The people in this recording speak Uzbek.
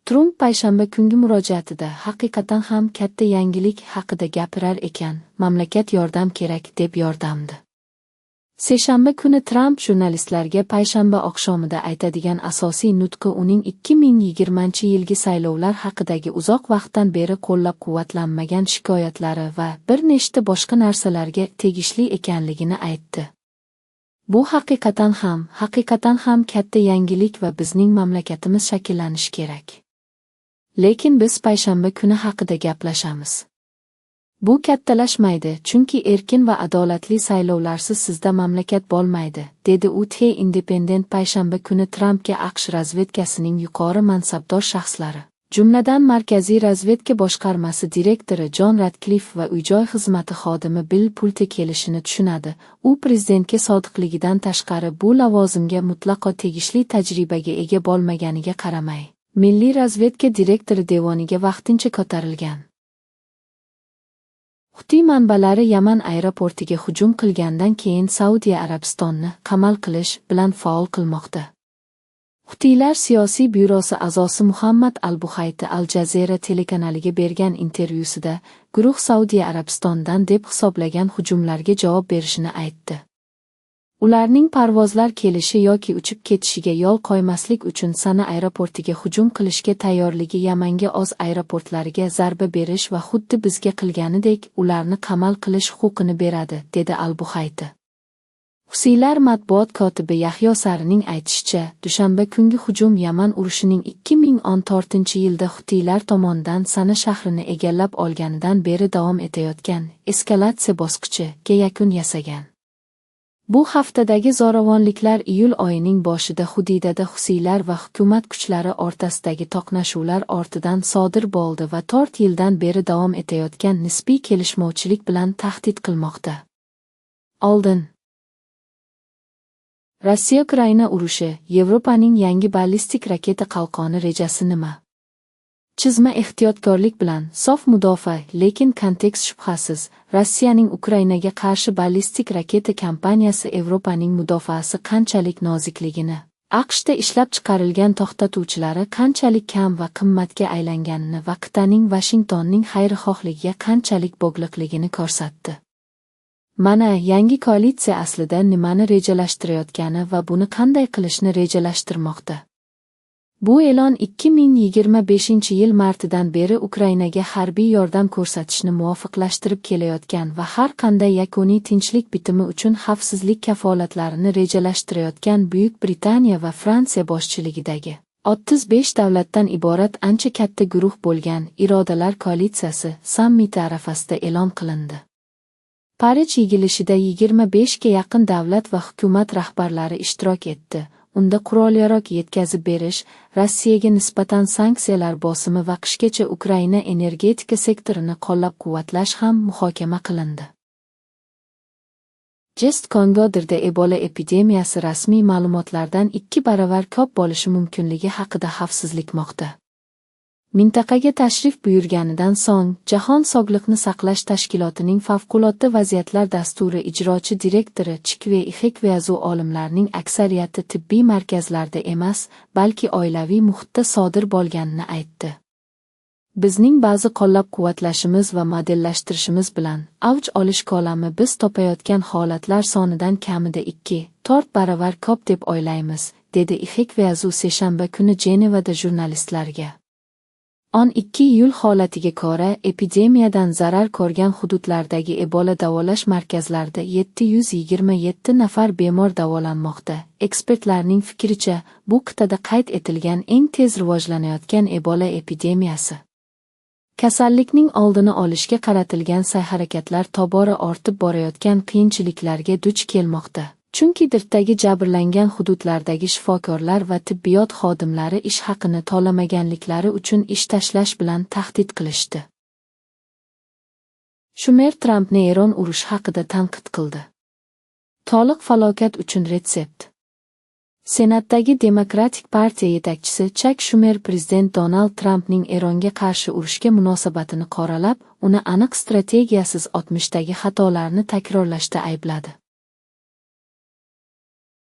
Tramp payshanba kungi murojaatida haqiqatan ham katta yangilik haqida gapirar ekan, mamlakat yordam kerak deb yordamdi. Seshanba kuni Tramp jurnalistlarga payshanba oqshomida aytadigan asosiy nutqi uning 2020-yilgi saylovlar haqidagi uzoq vaqtdan beri qo'llab-quvvatlanmagan shikoyatlari va bir nechta boshqa narsalarga tegishli ekanligini aytdi. Bu haqiqatan ham katta yangilik va bizning mamlakatimiz shakllanishi kerak. Lekin biz payshanba kuni haqida gaplashamiz. Bu kattalashmaydi, chunki erkin va adolatli saylovlarsiz sizda mamlakat bo'lmaydi, dedi u The Independent payshanba kuni Trampga AQSh razvedkasining yuqori mansabdor shaxslari, jumladan Markaziy razvedka boshqarmasi direktori Jon Ratcliffe va uy-joy xizmati xodimi Bill Pulte kelishini tushunadi. U prezidentga sodiqligidan tashqari bu lavozimga mutlaqo tegishli tajribaga ega bo'lmaganiga qaramay, Milliy razvedka direktori devoniga vaqtincha ko'tarilgan. Huti manbalari Yaman aeroportiga hujum qilgandan keyin Saudiya Arabistonni qamal qilish bilan faol qilmoqda. Hutilar siyosiy byurosi a'zosi Muhammad al-Buhayti Al Jazeera telekanaliga bergan intervyusida guruh Saudiya Arabistondan deb hisoblagan hujumlarga javob berishini aytdi. Ularning parvozlar kelishi yoki uchib ketishiga yo'l qo'ymaslik uchun Sana aeroportiga hujum qilishga tayyorligi Yamanga o'z aeroportlariga zarba berish va xuddi bizga qilganidek ularni qamal qilish huquqini beradi, dedi al-Buhayti. Husiylar matbuot kotibi Yahyo Sarining aytishicha, dushanba kungi hujum Yaman urushining 2014-yilda Hutiylar tomonidan Sana shahrini egallab olganidan beri davom etayotgan eskalatsiya bosqichiga yakun yasagan. Bu haftadagi zo'ravonliklar iyul oyining boshida Hudidada Husiylar va hukumat kuchlari o'rtasidagi to'qnashuvlar ortidan sodir bo'ldi va 4 yildan beri davom etayotgan nisbiy kelishmovchilik bilan tahdid qilmoqda. Oldin Rossiya-Ukraina urushi, Yevropaning yangi ballistik raketa qalqoni rejasi nima? Chizma ehtiyotkorlik bilan, sof mudofaa, lekin kontekst shubhasiz. Rossiyaning Ukrainaga qarshi ballistik raketa kampaniyasi Yevropaning mudofaasi qanchalik nozikligini, AQShda ishlab chiqarilgan to'xtatuvchilari qanchalik kam va qimmatga aylanganini va qit'aning Washingtonning xayrixohligiga qanchalik bog'liqligini ko'rsatdi. Mana, yangi koalitsiya aslida nimani rejalashtirayotgani va buni qanday qilishni rejalashtirmoqda. Bu e'lon 2025-yil martidan beri Ukrainaga harbiy yordam ko'rsatishni muvofiqlashtirib kelayotgan va har qanday yakuniy tinchlik bitimi uchun xavfsizlik kafolatlarini rejalashtirayotgan Buyuk Britaniya va Fransiya boshchiligidagi 35 davlatdan iborat ancha katta guruh bo'lgan Irodalar koalitsiyasi sammiti arafasida e'lon qilindi. Parij yig'ilishida 25 ga yaqin davlat va hukumat rahbarlari ishtirok etdi. Unda qurol-yarog' yetkazib berish, Rossiyaga nisbatan sanksiyalar bosimi va qishgacha Ukraina energetika sektorini qo'llab-quvvatlash ham muhokama qilindi. Jest Kongodirda Ebola epidemiyasi rasmiy ma'lumotlardan 2 baravar ko'p bo'lishi mumkinligi haqida xavfsizlikmoqda. Mintaqaga tashrif buyurganidan so'ng, Jahon Sog'liqni saqlash tashkilotining favqulodda vaziyatlar dasturi ijrochi direktori Chikve Ixekveyazu olimlarning aksariyati tibbiy markazlarda emas, balki oilaviy muhitda sodir bo'lganini aytdi. Bizning ba'zi qo'llab-quvvatlashimiz va modellashtirishimiz bilan avj olish ko'lami biz topayotgan holatlar sonidan kamida 2-4 baravar ko'p deb o'ylaymiz, dedi Ixekveyazu seshanba kuni Jenevada jurnalistlarga. 12 iyul holatiga ko'ra, epidemiyadan zarar ko'rgan hududlardagi Ebola davolash markazlarida 727 nafar bemor davolanmoqda. Ekspertlarning fikricha, bu qit'ada qayd etilgan eng tez rivojlanayotgan Ebola epidemiyasi. Kasallikning oldini olishga qaratilgan sa'y-harakatlar tobora ortib borayotgan qiyinchiliklarga duch kelmoqda. Chunki dirdagi jabrlangan hududlardagi shifokorlar va tibbiyot xodimlari ish haqini to'lamaganliklari uchun ish tashlash bilan tahdid qilishdi. Shumer Trampni Eron urushi haqida tanqid qildi. To'liq falokat uchun retsept. Senatdagi Demokratik partiya yetakchisi Chak Shumer prezident Donald Trampning Eronga qarshi urushga munosabatini qoralab, uni aniq strategiyasiz 60dagi xatolarni takrorlashda aybladi.